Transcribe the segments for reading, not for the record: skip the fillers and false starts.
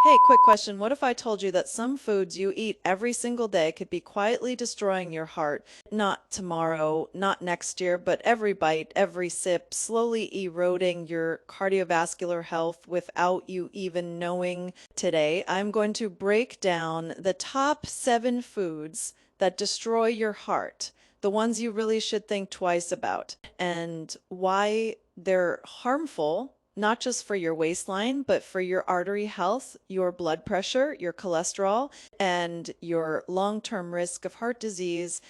Hey, quick question. What if I told you that some foods you eat every single day could be quietly destroying your heart? Not tomorrow, not next year, but every bite, every sip, slowly eroding your cardiovascular health without you even knowing. Today, I'm going to break down the top 7 foods that destroy your heart, the ones you really should think twice about, and why they're harmful, not just for your waistline, but for your artery health, your blood pressure, your cholesterol, and your long-term risk of heart disease.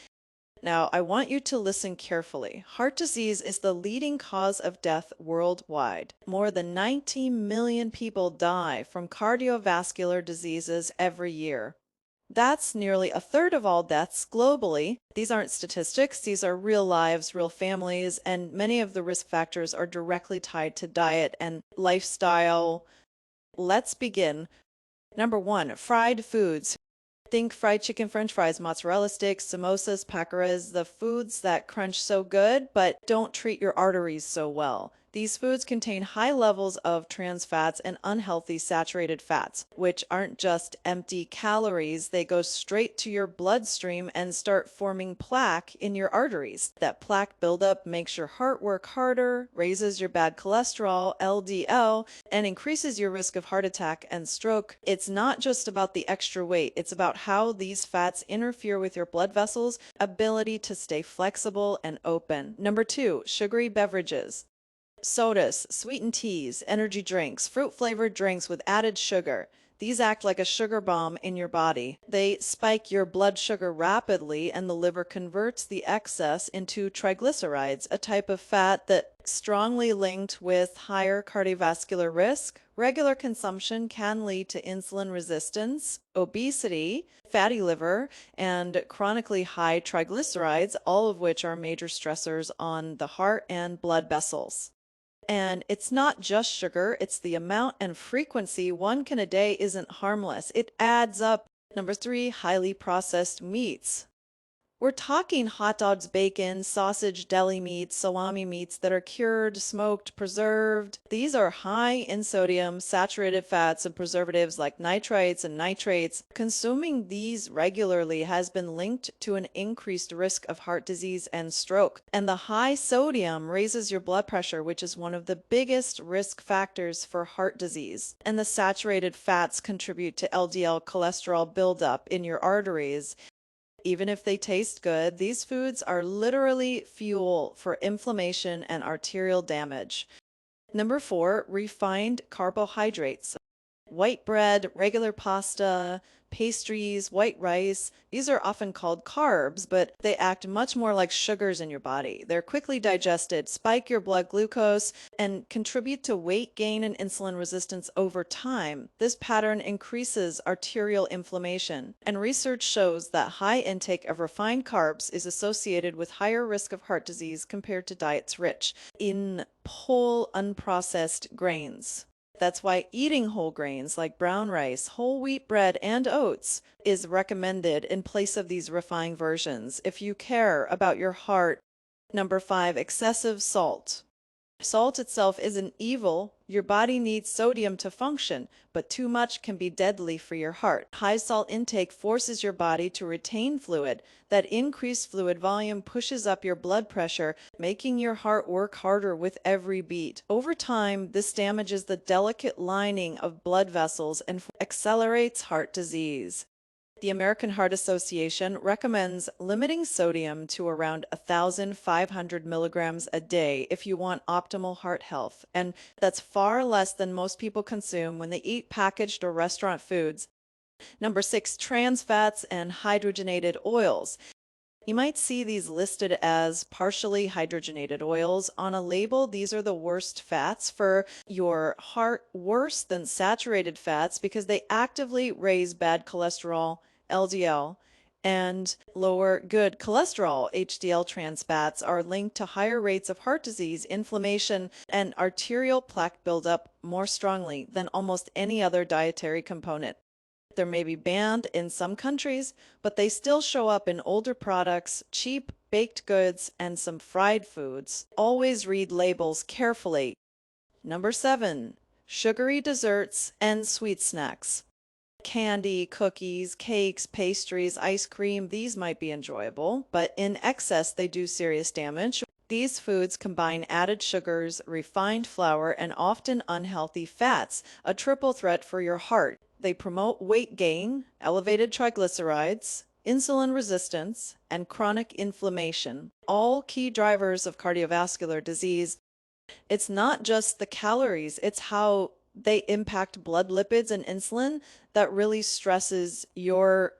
Now, I want you to listen carefully. Heart disease is the leading cause of death worldwide. More than 19 million people die from cardiovascular diseases every year. That's nearly a third of all deaths globally. These aren't statistics, these are real lives, real families, and many of the risk factors are directly tied to diet and lifestyle. Let's begin. Number 1, fried foods. Think fried chicken, french fries, mozzarella sticks, samosas, pakoras, the foods that crunch so good but don't treat your arteries so well. These foods contain high levels of trans fats and unhealthy saturated fats, which aren't just empty calories. They go straight to your bloodstream and start forming plaque in your arteries. That plaque buildup makes your heart work harder, raises your bad cholesterol, LDL, and increases your risk of heart attack and stroke. It's not just about the extra weight, it's about how these fats interfere with your blood vessels' ability to stay flexible and open. Number 2, sugary beverages. Sodas, sweetened teas, energy drinks, fruit-flavored drinks with added sugar. These act like a sugar bomb in your body. They spike your blood sugar rapidly, and the liver converts the excess into triglycerides, a type of fat that strongly linked with higher cardiovascular risk. Regular consumption can lead to insulin resistance, obesity, fatty liver, and chronically high triglycerides, all of which are major stressors on the heart and blood vessels. And it's not just sugar, it's the amount and frequency. One can a day isn't harmless. It adds up. Number 3, highly processed meats. We're talking hot dogs, bacon, sausage, deli meats, salami meats that are cured, smoked, preserved. These are high in sodium, saturated fats, and preservatives like nitrites and nitrates. Consuming these regularly has been linked to an increased risk of heart disease and stroke. And the high sodium raises your blood pressure, which is one of the biggest risk factors for heart disease. And the saturated fats contribute to LDL cholesterol buildup in your arteries. Even if they taste good, these foods are literally fuel for inflammation and arterial damage. Number 4, refined carbohydrates. White bread, regular pasta, pastries, white rice, these are often called carbs, but they act much more like sugars in your body. They're quickly digested, spike your blood glucose, and contribute to weight gain and insulin resistance over time. This pattern increases arterial inflammation, and research shows that high intake of refined carbs is associated with higher risk of heart disease compared to diets rich in whole unprocessed grains. That's why eating whole grains like brown rice, whole wheat bread, and oats is recommended in place of these refined versions if you care about your heart. Number 5, excessive salt. Salt itself isn't evil. Your body needs sodium to function, but too much can be deadly for your heart. High salt intake forces your body to retain fluid. That increased fluid volume pushes up your blood pressure, making your heart work harder with every beat. Over time, this damages the delicate lining of blood vessels and accelerates heart disease. The American Heart Association recommends limiting sodium to around 1,500 milligrams a day if you want optimal heart health, and that's far less than most people consume when they eat packaged or restaurant foods. Number 6, trans fats and hydrogenated oils. You might see these listed as partially hydrogenated oils on a label. These are the worst fats for your heart, worse than saturated fats because they actively raise bad cholesterol, LDL, and lower good cholesterol. HDL trans fats are linked to higher rates of heart disease, inflammation, and arterial plaque buildup more strongly than almost any other dietary component. They may be banned in some countries, but they still show up in older products, cheap baked goods, and some fried foods. Always read labels carefully. Number 7, sugary desserts, and sweet snacks. Candy, cookies, cakes, pastries, ice cream, these might be enjoyable, but in excess they do serious damage. These foods combine added sugars, refined flour, and often unhealthy fats, a triple threat for your heart. They promote weight gain, elevated triglycerides, insulin resistance, and chronic inflammation, all key drivers of cardiovascular disease. It's not just the calories, it's how they impact blood lipids and insulin that really stresses your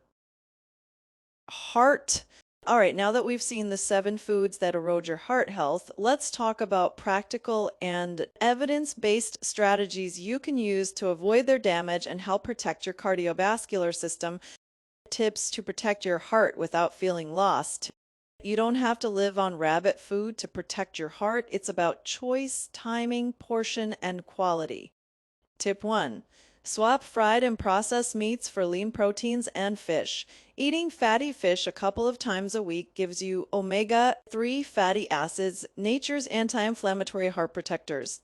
heart. All right, now that we've seen the 7 foods that erode your heart health, let's talk about practical and evidence-based strategies you can use to avoid their damage and help protect your cardiovascular system. Tips to protect your heart without feeling lost. You don't have to live on rabbit food to protect your heart. It's about choice, timing, portion, and quality. Tip 1. Swap fried and processed meats for lean proteins and fish. Eating fatty fish a couple of times a week gives you omega-3 fatty acids, nature's anti-inflammatory heart protectors.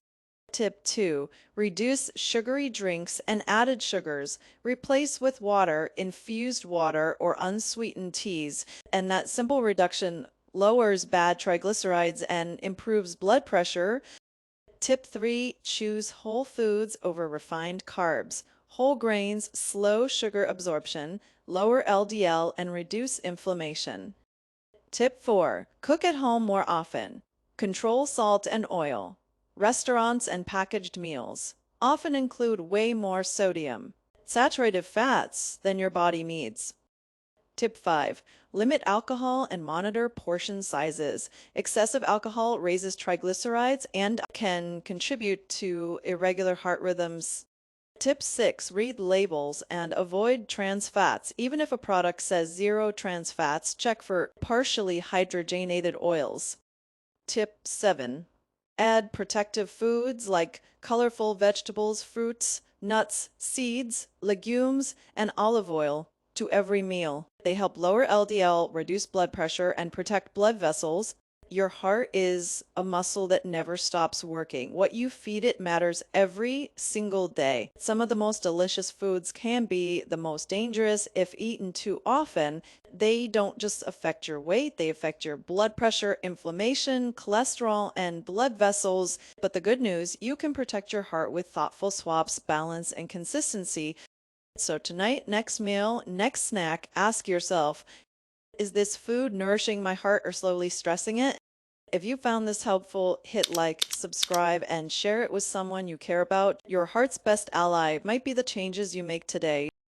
Tip 2. Reduce sugary drinks and added sugars. Replace with water, infused water, or unsweetened teas. And that simple reduction lowers bad triglycerides and improves blood pressure. Tip 3. Choose whole foods over refined carbs. Whole grains slow sugar absorption, lower LDL, and reduce inflammation. Tip 4. Cook at home more often. Control salt and oil. Restaurants and packaged meals often include way more sodium, saturated fats than your body needs. Tip 5. Limit alcohol and monitor portion sizes. Excessive alcohol raises triglycerides and can contribute to irregular heart rhythms. Tip 6. Read labels and avoid trans fats. Even if a product says zero trans fats, check for partially hydrogenated oils. Tip 7. Add protective foods like colorful vegetables, fruits, nuts, seeds, legumes, and olive oil to every meal. They help lower LDL, reduce blood pressure, and protect blood vessels. Your heart is a muscle that never stops working. What you feed it matters every single day. Some of the most delicious foods can be the most dangerous if eaten too often. They don't just affect your weight, they affect your blood pressure, inflammation, cholesterol, and blood vessels. But the good news, you can protect your heart with thoughtful swaps, balance, and consistency. So tonight, next meal, next snack, ask yourself, is this food nourishing my heart or slowly stressing it? If you found this helpful, hit like, subscribe, and share it with someone you care about. Your heart's best ally might be the changes you make today.